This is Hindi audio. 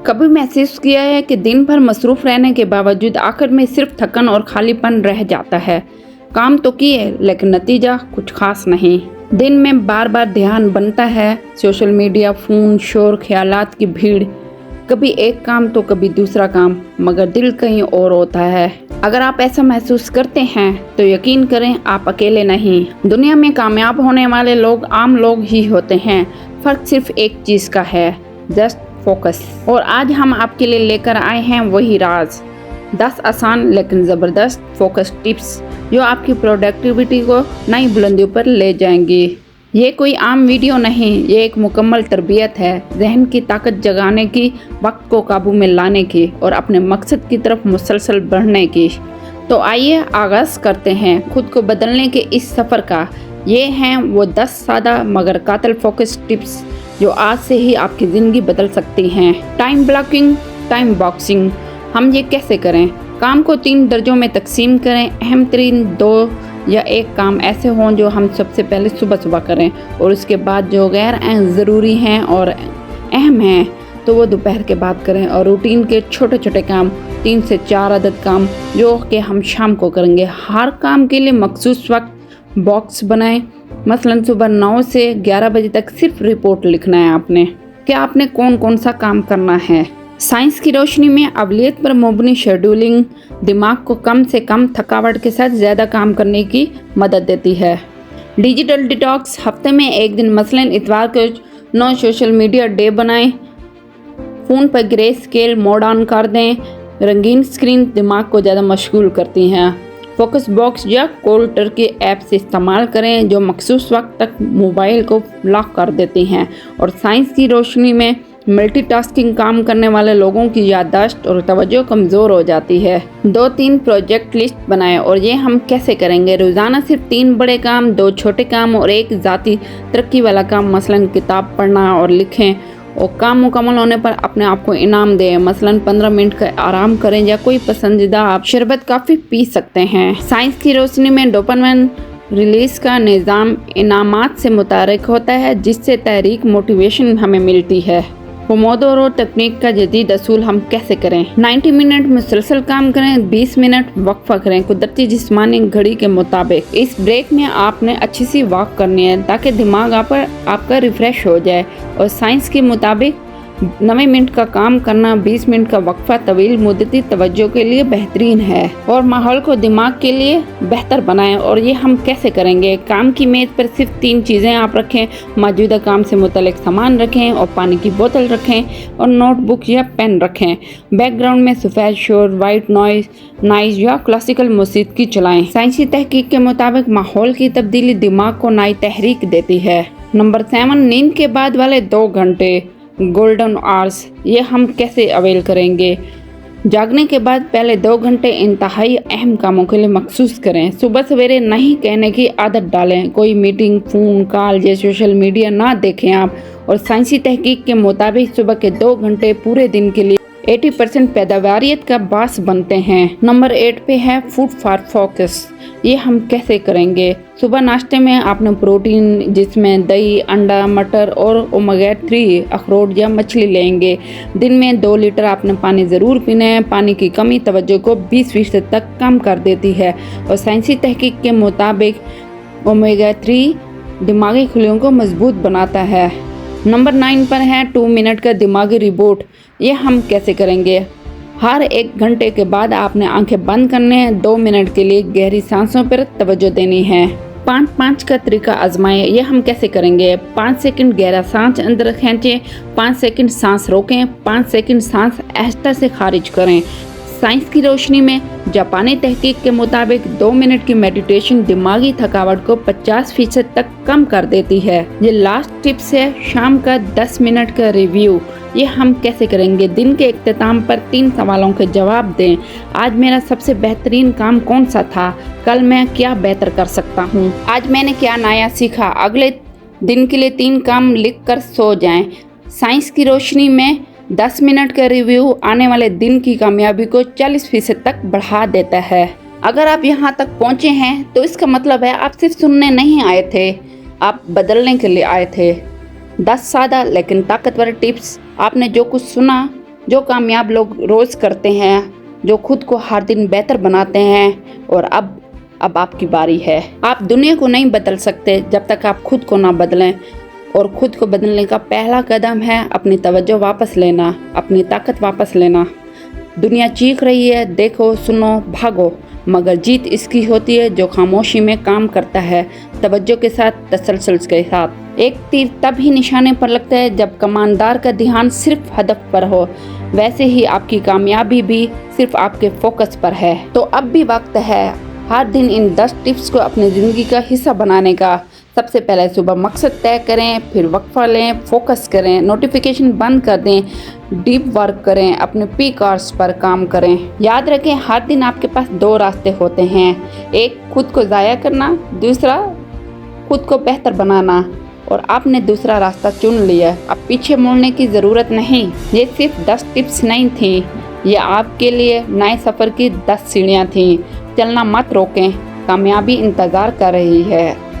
कभी महसूस किया है कि दिन भर मसरूफ रहने के बावजूद आखिर में सिर्फ थकन और खालीपन रह जाता है। काम तो किए लेकिन नतीजा कुछ खास नहीं। दिन में बार बार ध्यान बनता है, सोशल मीडिया, फोन, शोर, ख्यालात की भीड़, कभी एक काम तो कभी दूसरा काम, मगर दिल कहीं और होता है। अगर आप ऐसा महसूस करते हैं तो यकीन करें आप अकेले नहीं। दुनिया में कामयाब होने वाले लोग आम लोग ही होते हैं, फर्क सिर्फ एक चीज़ का है, जस्ट फोकस। और आज हम आपके लिए लेकर आए हैं वही राज, 10 आसान लेकिन ज़बरदस्त फोकस टिप्स जो आपकी प्रोडक्टिविटी को नई बुलंदियों पर ले जाएंगी। ये कोई आम वीडियो नहीं, ये एक मुकम्मल तरबियत है, जहन की ताकत जगाने की, वक्त को काबू में लाने की और अपने मकसद की तरफ मुसलसल बढ़ने की। तो आइए आगाज़ करते हैं खुद को बदलने के इस सफ़र का। ये हैं वो 10 सादा मगर कातिल फोकस टिप्स जो आज से ही आपकी ज़िंदगी बदल सकती हैं। Time blocking, time boxing. हम ये कैसे करें? काम को 3 दर्जों में तकसीम करें। अहम तरीन 2 या 1 काम ऐसे हों जो हम सबसे पहले सुबह करें और उसके बाद जो गैर ज़रूरी हैं और अहम हैं तो वो दोपहर के बाद करें। और रूटीन के छोटे छोटे काम, 3 से 4 अदद काम जो कि हम शाम को करेंगे। हर काम के लिए मखसूस वक्त बॉक्स बनाएं। मसलन सुबह 9 से 11 बजे तक सिर्फ रिपोर्ट लिखना है आपने कि आपने कौन कौन सा काम करना है। साइंस की रोशनी में अवलियत पर मबनी शेड्यूलिंग दिमाग को कम से कम थकावट के साथ ज़्यादा काम करने की मदद देती है। डिजिटल डिटॉक्स, हफ्ते में 1 दिन मसलन इतवार को नो सोशल मीडिया डे बनाएं। फ़ोन पर ग्रे स्केल मोड ऑन कर दें। रंगीन स्क्रीन दिमाग को ज़्यादा मशगूल करती हैं। फोकस बॉक्स या कोल्ड टर्की ऐप से इस्तेमाल करें जो मखसूस वक्त तक मोबाइल को लॉक कर देती हैं। और साइंस की रोशनी में मल्टीटास्किंग काम करने वाले लोगों की याददाश्त और तवज्जो कमज़ोर हो जाती है। 2-3 प्रोजेक्ट लिस्ट बनाएं। और ये हम कैसे करेंगे? रोज़ाना सिर्फ 3 बड़े काम, 2 छोटे काम और 1 ज़ाती तरक्की वाला काम, मसलन किताब पढ़ना और लिखें। और काम मुकम्मल होने पर अपने आप को इनाम दें, मसलन 15 मिनट का आराम करें या कोई पसंदीदा आप शरबत काफ़ी पी सकते हैं। साइंस की रोशनी में डोपामाइन रिलीज का निज़ाम इनामात से मुतारिक होता है जिससे तहरीक मोटिवेशन हमें मिलती है। पोमोडोरो तकनीक का जदीद असूल हम कैसे करें? 90 मिनट मुसलसल काम करें, 20 मिनट वक्फा करें कुदरती जिस्मानी घड़ी के मुताबिक। इस ब्रेक में आपने अच्छी सी वॉक करनी है ताकि दिमाग आपका रिफ्रेश हो जाए। और साइंस के मुताबिक 90 मिनट का काम करना, 20 मिनट का वक्फा तवील मुद्दती तवज्जो के लिए बेहतरीन है और माहौल को दिमाग के लिए बेहतर बनाएं। और ये हम कैसे करेंगे? काम की मेज़ पर सिर्फ 3 चीज़ें आप रखें। मौजूदा काम से मुतल्लिक सामान रखें और पानी की बोतल रखें और नोटबुक या पेन रखें। बैकग्राउंड में सफ़ेद शोर, वाइट नॉइज़ या क्लासिकल मौसीकी चलाएं। साइंसी तहकीक के मुताबिक माहौल की तब्दीली दिमाग को नई तहरीक देती है। नंबर 7, नींद के बाद वाले 2 घंटे, गोल्डन आवर्स। ये हम कैसे अवेल करेंगे? जागने के बाद पहले 2 घंटे इंतहाई अहम कामों के लिए मखसूस करें। सुबह सवेरे नहीं कहने की आदत डालें। कोई मीटिंग, फ़ोन कॉल या सोशल मीडिया ना देखें आप। और साइंसी तहकीक के मुताबिक सुबह के 2 घंटे पूरे दिन के लिए 80% पैदावारियत का बास बनते हैं। नंबर 8 पे है फूड फॉर फोकस। ये हम कैसे करेंगे? सुबह नाश्ते में आपने प्रोटीन जिसमें दही, अंडा, मटर और ओमेगा 3 अखरोट या मछली लेंगे। दिन में 2 लीटर आपने पानी ज़रूर पीना है। पानी की कमी तवज्जो को 20% तक कम कर देती है। और साइंसी तहकीक के मुताबिक ओमेगा 3 दिमागी खुलियों को मजबूत बनाता है। नंबर 9 पर है 2 मिनट का दिमागी रिबूट। ये हम कैसे करेंगे? हर 1 घंटे के बाद आपने आंखें बंद करने हैं। 2 मिनट के लिए गहरी सांसों पर तवज्जो देनी है। 5-5 का तरीका आजमाएं। ये हम कैसे करेंगे? 5 सेकंड गहरा सांस अंदर खींचें, 5 सेकंड सांस रोकें, 5 सेकंड सांस आहिस्ता से खारिज करें। साइंस की रोशनी में जापानी तहकीक के मुताबिक 2 मिनट की मेडिटेशन दिमागी थकावट को 50% तक कम कर देती है। ये लास्ट टिप्स है शाम का 10 मिनट का रिव्यू। ये हम कैसे करेंगे? दिन के इख्तिताम पर 3 सवालों के जवाब दें। आज मेरा सबसे बेहतरीन काम कौन सा था? कल मैं क्या बेहतर कर सकता हूँ? आज मैंने क्या नया सीखा? अगले दिन के लिए 3 काम लिख कर सो जाएं। साइंस की रोशनी में 10 मिनट का रिव्यू आने वाले दिन की कामयाबी को 40% तक बढ़ा देता है। अगर आप यहाँ तक पहुँचे हैं तो इसका मतलब है आप सिर्फ सुनने नहीं आए थे, आप बदलने के लिए आए थे। 10 सादा लेकिन ताकतवर टिप्स। आपने जो कुछ सुना जो कामयाब लोग रोज़ करते हैं, जो खुद को हर दिन बेहतर बनाते हैं। और अब आपकी बारी है। आप दुनिया को नहीं बदल सकते जब तक आप खुद को ना बदलें। और खुद को बदलने का पहला कदम है अपनी तवज्जो वापस लेना, अपनी ताकत वापस लेना। दुनिया चीख रही है, देखो, सुनो, भागो, मगर जीत इसकी होती है जो खामोशी में काम करता है, तवज्जो के साथ, तसलसल के साथ। एक तीर तब ही निशाने पर लगता है जब कमानदार का ध्यान सिर्फ हदफ पर हो। वैसे ही आपकी कामयाबी भी सिर्फ आपके फोकस पर है। तो अब भी वक्त है हर दिन इन 10 टिप्स को अपनी ज़िंदगी का हिस्सा बनाने का। सबसे पहले सुबह मकसद तय करें, फिर वक्फा लें, फोकस करें, नोटिफिकेशन बंद कर दें, डीप वर्क करें, अपने पीक आवर्स पर काम करें। याद रखें, हर दिन आपके पास 2 रास्ते होते हैं, एक खुद को ज़ाया करना, दूसरा खुद को बेहतर बनाना। और आपने दूसरा रास्ता चुन लिया, अब पीछे मुड़ने की ज़रूरत नहीं। ये सिर्फ 10 टिप्स नहीं थी, ये आपके लिए नए सफ़र की 10 सीढ़ियाँ थीं। चलना मत रोकें, कामयाबी इंतज़ार कर रही है।